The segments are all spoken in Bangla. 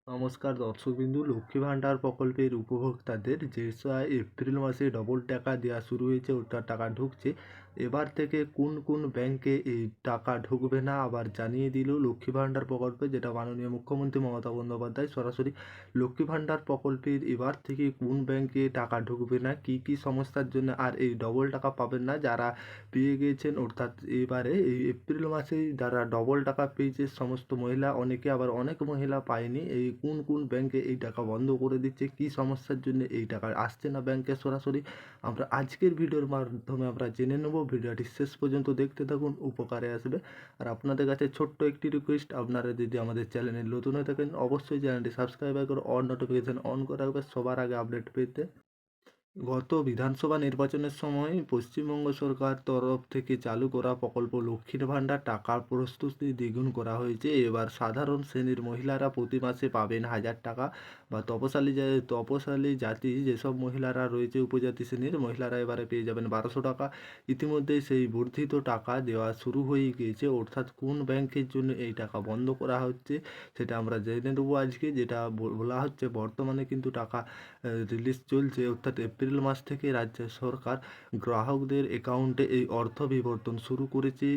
নমস্কার দর্শকবিন্দু, লক্ষ্মী ভাণ্ডার প্রকল্পের উপভোক্তাদের যে এপ্রিল মাসে ডবল টাকা দেওয়া শুরু হয়েছে, ওটার টাকা ঢুকছে। এবার থেকে কোন কোন ব্যাংকে এই টাকা ঢুকবে না আবার জানিয়ে দিল লক্ষ্মী ভাণ্ডার প্রকল্পে, যেটা মাননীয় মুখ্যমন্ত্রী মমতা বন্দ্যোপাধ্যায় সরাসরি লক্ষ্মী ভাণ্ডার প্রকল্পের এবার থেকে কোন ব্যাংকে টাকা ঢুকবে না, কি কি সমস্যার জন্য আর এই ডবল টাকা পাবেন না যারা পেয়ে গিয়েছেন। অর্থাৎ এবারে এই এপ্রিল মাসেই যারা ডবল টাকা পেয়েছে সমস্ত মহিলা, অনেকে আবার অনেক মহিলা পায়নি, এই কোন কোন ব্যাংকে এই টাকা বন্ধ করে দিচ্ছে, কি সমস্যার জন্য এই টাকা আসছে না ব্যাংকে সরাসরি, আমরা আজকের ভিডিওর মাধ্যমে আমরা জেনে নেব। ভিডিওটি শেষ পর্যন্ত দেখতে থাকুন, উপকারে আসবে। আর আপনাদের কাছে ছোট্ট একটি রিকোয়েস্ট, আপনারা যদি আমাদের চ্যানেলে নতুন হয়ে থাকেন অবশ্যই চ্যানেলটি সাবস্ক্রাইব করে অল নোটিফিকেশান অন করে রাখবে সবার আগে আপডেট পেতে। গত বিধানসভা নির্বাচনের সময় পশ্চিমবঙ্গ সরকার তরফ থেকে চালু করা প্রকল্প লক্ষ্মীর ভাণ্ডার টাকার প্রস্তুতি দ্বিগুণ করা হয়েছে। এবার সাধারণ শ্রেণীর মহিলারা প্রতি মাসে পাবেন 1,000 টাকা, বা তপশালী জাতি যেসব মহিলারা রয়েছে, উপজাতি শ্রেণীর মহিলারা এবারে পেয়ে যাবেন 1,200 টাকা। ইতিমধ্যে সেই বর্ধিত টাকা দেওয়া শুরু হয়ে গিয়েছে। অর্থাৎ কোন ব্যাংকের জন্য এই টাকা বন্ধ করা হচ্ছে সেটা আমরা জেনে নেবো আজকে। যেটা বলা হচ্ছে, বর্তমানে কিন্তু টাকা রিলিজ চলছে, অর্থাৎ এপ্রিল মাস থেকে রাজ্য সরকার গ্রাহকদের অ্যাকাউন্টে এই অর্থ বিবর্তন শুরু করেছে।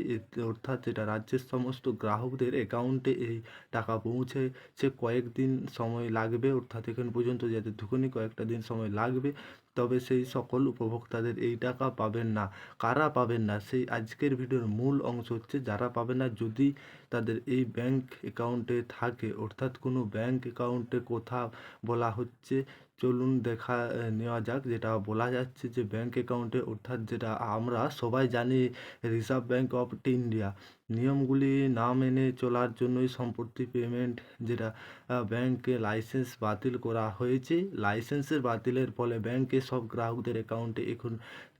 অর্থাৎ যেটা রাজ্যের সমস্ত গ্রাহকদের অ্যাকাউন্টে এই টাকা পৌঁছেছে। কয়েকদিন সময় লাগবে, অর্থাৎ এখন পর্যন্ত যাদের ঢুকেনি কয়েকটা দিন সময় লাগবে। তবে সেই সকল উপভোক্তাদের এই টাকা পাবেন না। কারা পাবেন না, সেই আজকের ভিডিওর মূল অংশ হচ্ছে। যারা পাবেন না, যদি তাদের এই ব্যাংক অ্যাকাউন্টে থাকে, অর্থাৎ কোনো ব্যাংক অ্যাকাউন্টে কোথাও বলা হচ্ছে, চলুন নেওয়া যাক। যেটা বলা যাচ্ছে যে ব্যাংক অ্যাকাউন্টে, অর্থাৎ যেটা আমরা সবাই জানি, রিজার্ভ ব্যাংক অফ ইন্ডিয়া নিয়মগুলি না মেনে চলার জন্যই সম্পত্তি পেমেন্ট, যেটা ব্যাংকে লাইসেন্স বাতিল করা হয়েছে। লাইসেন্সের বাতিলের ফলে ব্যাংকে সব গ্রাহকদের অ্যাকাউন্টে এখন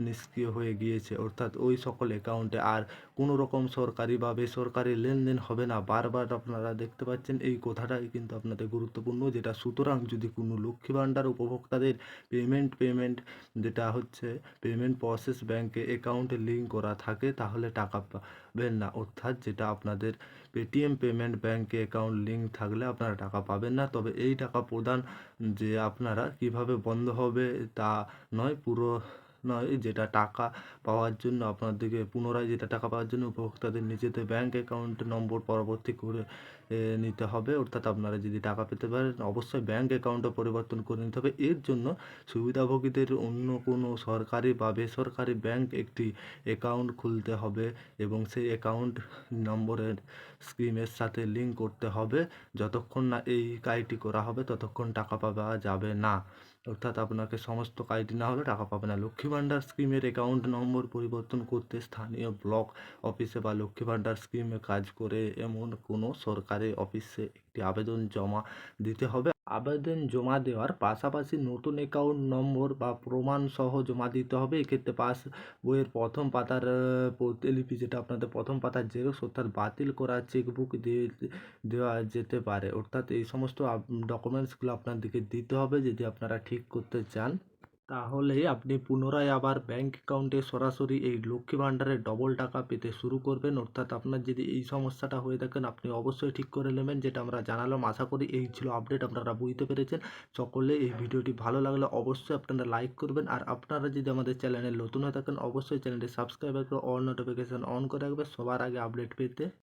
নিষ্ক্রিয় হয়ে গিয়েছে। অর্থাৎ ওই সকল অ্যাকাউন্টে আর কোনো রকম সরকারি বা বেসরকারি লেনদেন হবে না। বারবার আপনারা দেখতে পাচ্ছেন, এই কথাটাই কিন্তু আপনাদের গুরুত্বপূর্ণ। যেটা সুতরাং যদি কোনো লক্ষ্মী ভাণ্ডার উপভোক্তাদের পেমেন্ট যেটা হচ্ছে পেমেন্ট প্রসেস ব্যাংকে অ্যাকাউন্টে লিঙ্ক করা থাকে, তাহলে টাকা পাবেন না। অর্থাৎ যেটা আপনাদের পেটিএম পেমেন্ট ব্যাংকে অ্যাকাউন্ট লিঙ্ক থাকলে আপনারা টাকা পাবেন না। তবে এই টাকা প্রদান যে আপনারা কিভাবে বন্ধ হবে তা নয়, পুরো নয়, যেটা টাকা পাওয়ার জন্য আপনাদেরকে পুনরায় যেটা টাকা পাওয়ার জন্য উপভোক্তাদের নিজেদের ব্যাংক অ্যাকাউন্ট নম্বর পরবর্তী করে নিতে হবে। অর্থাৎ আপনারা যদি টাকা পেতে পারেন, অবশ্যই ব্যাংক অ্যাকাউন্টও পরিবর্তন করে নিতে হবে। এর জন্য সুবিধাভোগীদের অন্য কোনো সরকারি বা বেসরকারি ব্যাংক একটি অ্যাকাউন্ট খুলতে হবে এবং সেই অ্যাকাউন্ট নম্বরের স্কিমের সাথে লিঙ্ক করতে হবে। যতক্ষণ না এই কাজটি করা হবে ততক্ষণ টাকা পাওয়া যাবে না। অর্থাৎ আপনাকে সমস্ত কাজটি না হলে টাকা পাবে না। লক্ষ্মী ভাণ্ডার স্কিমের অ্যাকাউন্ট নম্বর পরিবর্তন করতে স্থানীয় ব্লক অফিসে বা লক্ষ্মী ভাণ্ডার স্কিমে কাজ করে এমন কোনো সরকারি অফিসে একটি আবেদন জমা দিতে হবে। আবেদন জমা দেওয়ার পাশাপাশি নতুন অ্যাকাউন্ট নম্বর বা প্রমাণ সহ জমা দিতে হবে। এক্ষেত্রে পাস বইয়ের প্রথম পাতার প্রতিলিপি, যেটা আপনাদের প্রথম পাতার জেরক্স, অর্থাৎ বাতিল করা চেকবুক দেওয়া যেতে পারে। অর্থাৎ এই সমস্ত ডকুমেন্টসগুলো আপনাদেরকে দিতে হবে যদি আপনারা ঠিক করতে চান। তাহলে আপনি পুনরায় আবার ব্যাংক অ্যাকাউন্টে সরাসরি এই লক্ষ্মী ভাণ্ডারের ডবল টাকা পেতে শুরু করবেন। অর্থাৎ আপনার যদি এই সমস্যাটা হয়ে থাকেন, আপনি অবশ্যই ঠিক করে নেবেন, যেটা আমরা জানালাম। আশা করি এই ছিল আপডেট, আপনারা বুঝতে পেরেছেন। সকলে এই ভিডিওটি ভালো লাগলে অবশ্যই আপনারা লাইক করবেন। আর আপনারা যদি আমাদের চ্যানেলে নতুন হয়ে থাকেন, অবশ্যই চ্যানেলটি সাবস্ক্রাইব করে অল নোটিফিকেশান অন করে রাখবেন সবার আগে আপডেট পেতে।